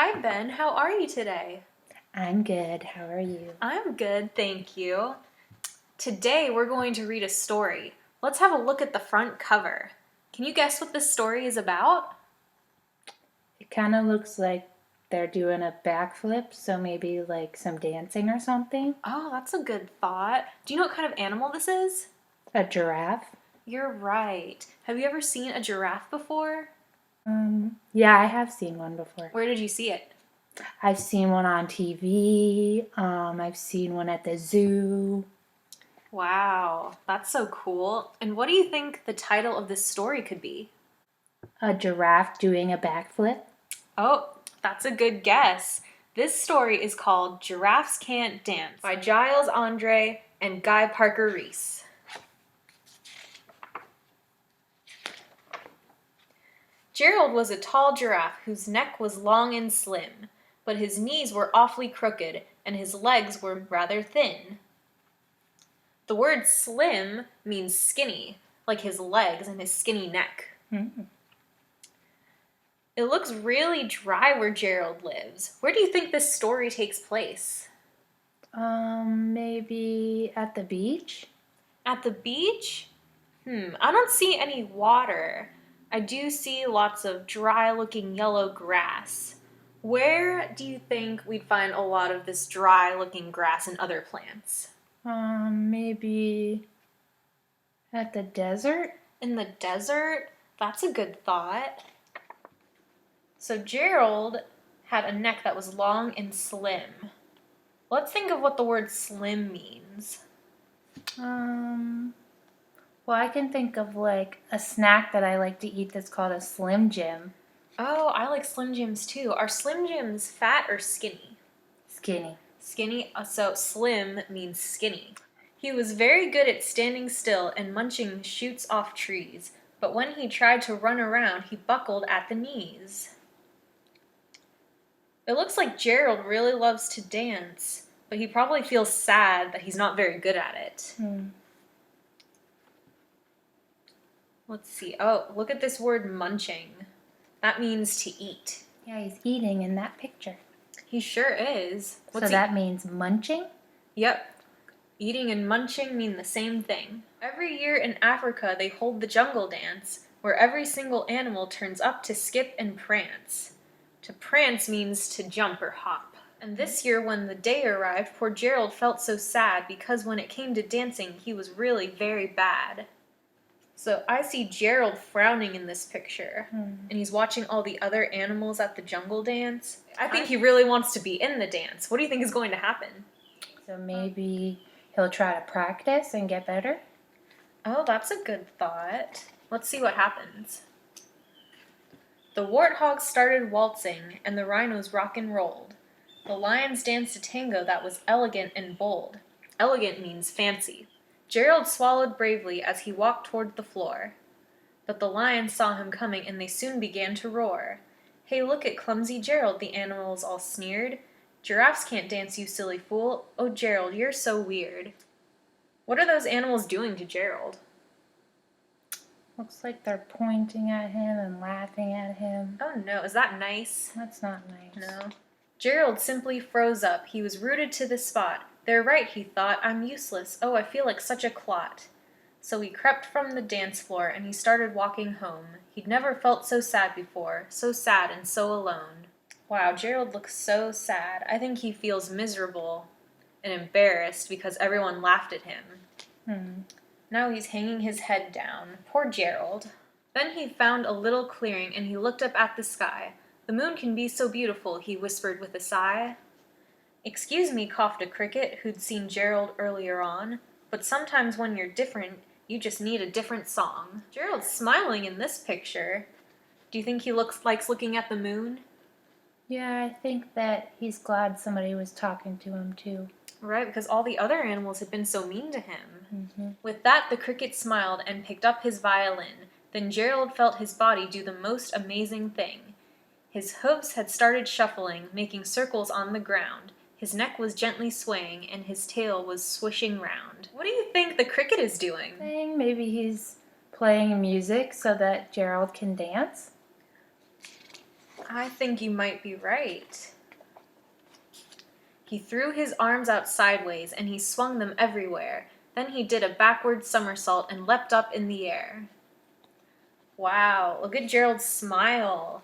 Hi, Ben. How are you today? I'm good. How are you? I'm good, thank you. Today we're going to read a story. Let's have a look at the front cover. Can you guess what this story is about? It kind of looks like they're doing a backflip, so maybe like some dancing or something. Oh, that's a good thought. Do you know what kind of animal this is? A giraffe. You're right. Have you ever seen a giraffe before? Yeah, I have seen one before. Where did you see it? I've seen one on TV. I've seen one at the zoo. Wow, that's so cool. And what do you think the title of this story could be? A giraffe doing a backflip. Oh, that's a good guess. This story is called Giraffes Can't Dance by Giles Andre and Guy Parker Reese. Gerald was a tall giraffe whose neck was long and slim, but his knees were awfully crooked and his legs were rather thin. The word slim means skinny, like his legs and his skinny neck. Mm. It looks really dry where Gerald lives. Where do you think this story takes place? Maybe at the beach? At the beach? I don't see any water. I do see lots of dry-looking yellow grass. Where do you think we'd find a lot of this dry-looking grass and other plants? Maybe at the desert? In the desert? That's a good thought. So Gerald had a neck that was long and slim. Let's think of what the word slim means. Well, I can think of like a snack that I like to eat that's called a Slim Jim. Oh, I like Slim Jims too. Are Slim Jims fat or skinny? Skinny. Skinny, so slim means skinny. He was very good at standing still and munching shoots off trees, but when he tried to run around, he buckled at the knees. It looks like Gerald really loves to dance, but he probably feels sad that he's not very good at it. Let's see. Oh, look at this word munching. That means to eat. Yeah, he's eating in that picture. He sure is. So that means munching? Yep. Eating and munching mean the same thing. Every year in Africa, they hold the jungle dance, where every single animal turns up to skip and prance. To prance means to jump or hop. And this year, when the day arrived, poor Gerald felt so sad because when it came to dancing, he was really very bad. So I see Gerald frowning in this picture, and he's watching all the other animals at the jungle dance. I think he really wants to be in the dance. What do you think is going to happen? So maybe he'll try to practice and get better? Oh, that's a good thought. Let's see what happens. The warthogs started waltzing, and the rhinos rock and rolled. The lions danced a tango that was elegant and bold. Elegant means fancy. Gerald swallowed bravely as he walked toward the floor. But the lions saw him coming, and they soon began to roar. "Hey, look at clumsy Gerald," the animals all sneered. "Giraffes can't dance, you silly fool. Oh, Gerald, you're so weird." What are those animals doing to Gerald? Looks like they're pointing at him and laughing at him. Oh no, is that nice? That's not nice. No. Gerald simply froze up. He was rooted to the spot. They're right, he thought. I'm useless. Oh, I feel like such a clot. So he crept from the dance floor and he started walking home. He'd never felt so sad before, so sad and so alone. Wow, Gerald looks so sad. I think he feels miserable and embarrassed because everyone laughed at him. Now he's hanging his head down. Poor Gerald. Then he found a little clearing and he looked up at the sky. "The moon can be so beautiful," he whispered with a sigh. "Excuse me," coughed a cricket who'd seen Gerald earlier on, "but sometimes when you're different, you just need a different song." Gerald's smiling in this picture. Do you think he likes looking at the moon? Yeah, I think that he's glad somebody was talking to him too. Right, because all the other animals had been so mean to him. With that, the cricket smiled and picked up his violin. Then Gerald felt his body do the most amazing thing. His hooves had started shuffling, making circles on the ground. His neck was gently swaying, and his tail was swishing round. What do you think the cricket is doing? Maybe he's playing music so that Gerald can dance? I think you might be right. He threw his arms out sideways and he swung them everywhere. Then he did a backward somersault and leapt up in the air. Wow, look at Gerald's smile.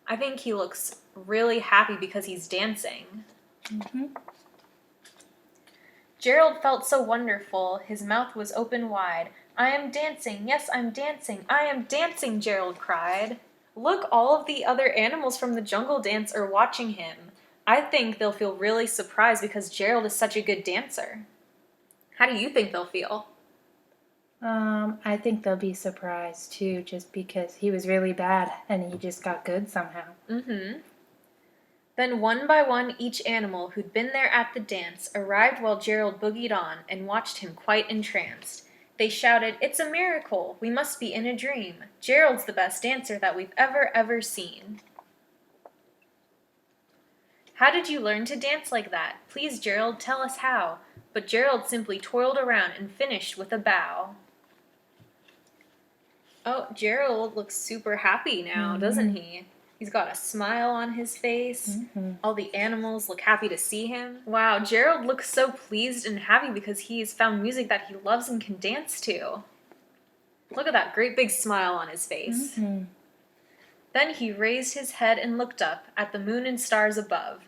I think he looks really happy because he's dancing. Mm-hmm. Gerald felt so wonderful. His mouth was open wide. I am dancing. Yes, I'm dancing. I am dancing, Gerald cried. Look, all of the other animals from the jungle dance are watching him. I think they'll feel really surprised because Gerald is such a good dancer. How do you think they'll feel? I think they'll be surprised too, just because he was really bad and he just got good somehow. Mm-hmm. Then one by one each animal who'd been there at the dance arrived while Gerald boogied on and watched him quite entranced. They shouted, "It's a miracle! We must be in a dream! Gerald's the best dancer that we've ever seen!" How did you learn to dance like that? Please, Gerald, tell us how. But Gerald simply twirled around and finished with a bow. Oh, Gerald looks super happy now, doesn't he? He's got a smile on his face. All the animals look happy to see him. Wow, Gerald looks so pleased and happy because he's found music that he loves and can dance to. Look at that great big smile on his face. Then he raised his head and looked up at the moon and stars above.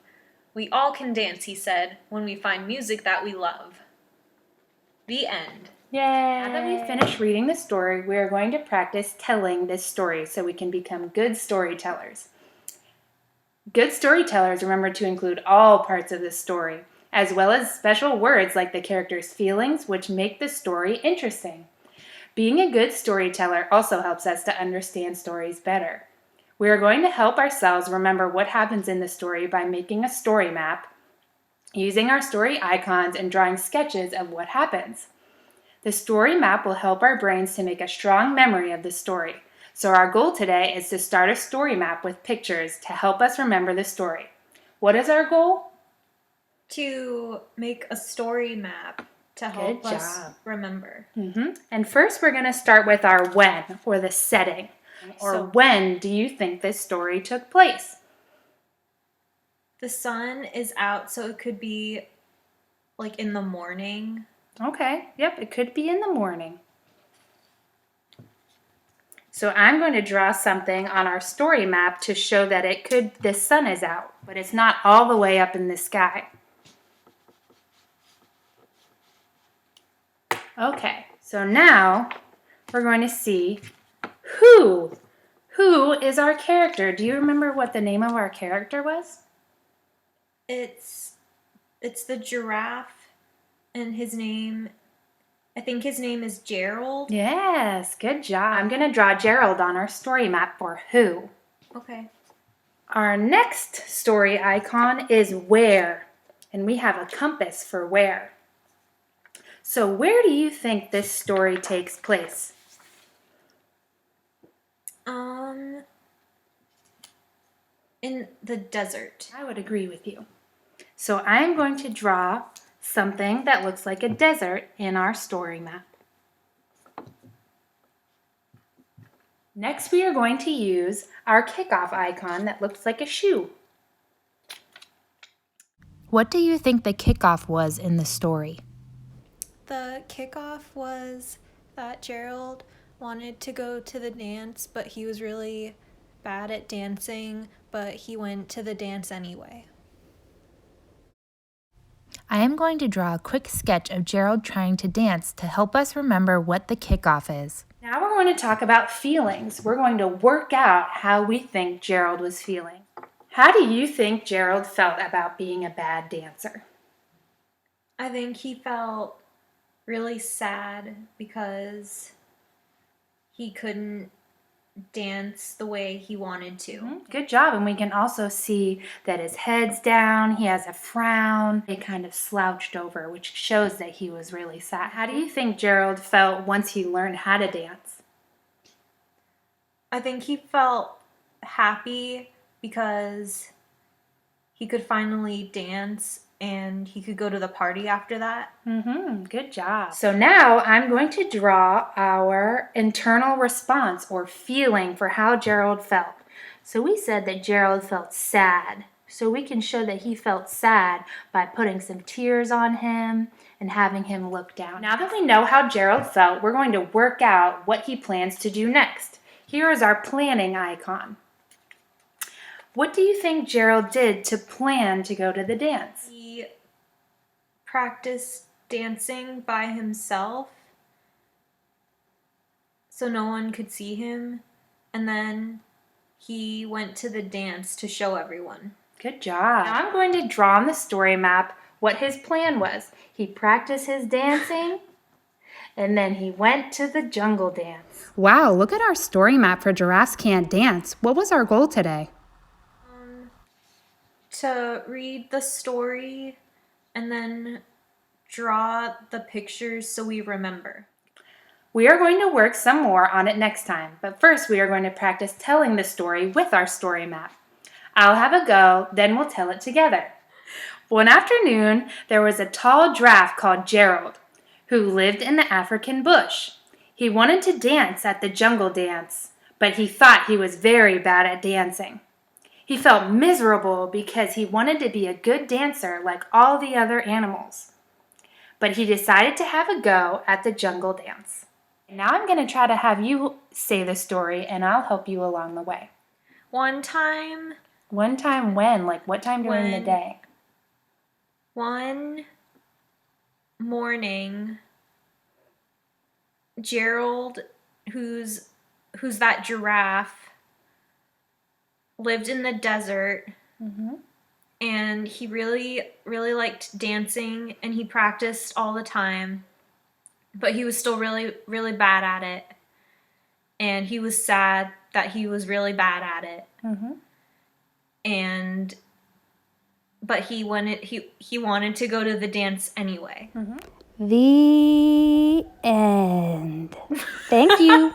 We all can dance, he said, when we find music that we love. The end. Yay! Now that we've finished reading the story, we are going to practice telling this story so we can become good storytellers. Good storytellers remember to include all parts of the story, as well as special words like the character's feelings, which make the story interesting. Being a good storyteller also helps us to understand stories better. We are going to help ourselves remember what happens in the story by making a story map, using our story icons, and drawing sketches of what happens. The story map will help our brains to make a strong memory of the story. So our goal today is to start a story map with pictures to help us remember the story. What is our goal? To make a story map to help us remember. And first we're going to start with our when, or the setting. Or when do you think this story took place? The sun is out, so it could be like in the morning. Okay, yep, it could be in the morning. So I'm going to draw something on our story map to show that the sun is out, but it's not all the way up in the sky. Okay, so now we're going to see who is our character. Do you remember what the name of our character was? It's the giraffe, and I think his name is Gerald. Yes, good job. I'm going to draw Gerald on our story map for who. Okay. Our next story icon is where, and we have a compass for where. So where do you think this story takes place? In the desert. I would agree with you. So I'm going to draw something that looks like a desert in our story map. Next, we are going to use our kickoff icon that looks like a shoe. What do you think the kickoff was in the story? The kickoff was that Gerald wanted to go to the dance, but he was really bad at dancing, but he went to the dance anyway. I am going to draw a quick sketch of Gerald trying to dance to help us remember what the kickoff is. Now we're going to talk about feelings. We're going to work out how we think Gerald was feeling. How do you think Gerald felt about being a bad dancer? I think he felt really sad because he couldn't dance the way he wanted to. Good job. And we can also see that his head's down, he has a frown, he kind of slouched over, which shows that he was really sad. How do you think Gerald felt once he learned how to dance? I think he felt happy because he could finally dance and he could go to the party after that. Good job. So now I'm going to draw our internal response or feeling for how Gerald felt. So we said that Gerald felt sad. So we can show that he felt sad by putting some tears on him and having him look down. Now that we know how Gerald felt, we're going to work out what he plans to do next. Here is our planning icon. What do you think Gerald did to plan to go to the dance? He practiced dancing by himself so no one could see him, and then he went to the dance to show everyone. Good job. Now I'm going to draw on the story map what his plan was. He practiced his dancing, and then he went to the jungle dance. Wow, look at our story map for Giraffes Can't Dance. What was our goal today? To read the story and then draw the pictures so we remember. We are going to work some more on it next time, but first we are going to practice telling the story with our story map. I'll have a go, then we'll tell it together. One afternoon, there was a tall giraffe called Gerald, who lived in the African bush. He wanted to dance at the jungle dance, but he thought he was very bad at dancing. He felt miserable because he wanted to be a good dancer like all the other animals. But he decided to have a go at the jungle dance. Now I'm going to try to have you say the story, and I'll help you along the way. One time when? Like what time during the day? One morning, Gerald, who's that giraffe, lived in the desert, and he really, really liked dancing, and he practiced all the time, but he was still really, really bad at it, and he was sad that he was really bad at it. But he wanted to go to the dance anyway. The end. Thank you.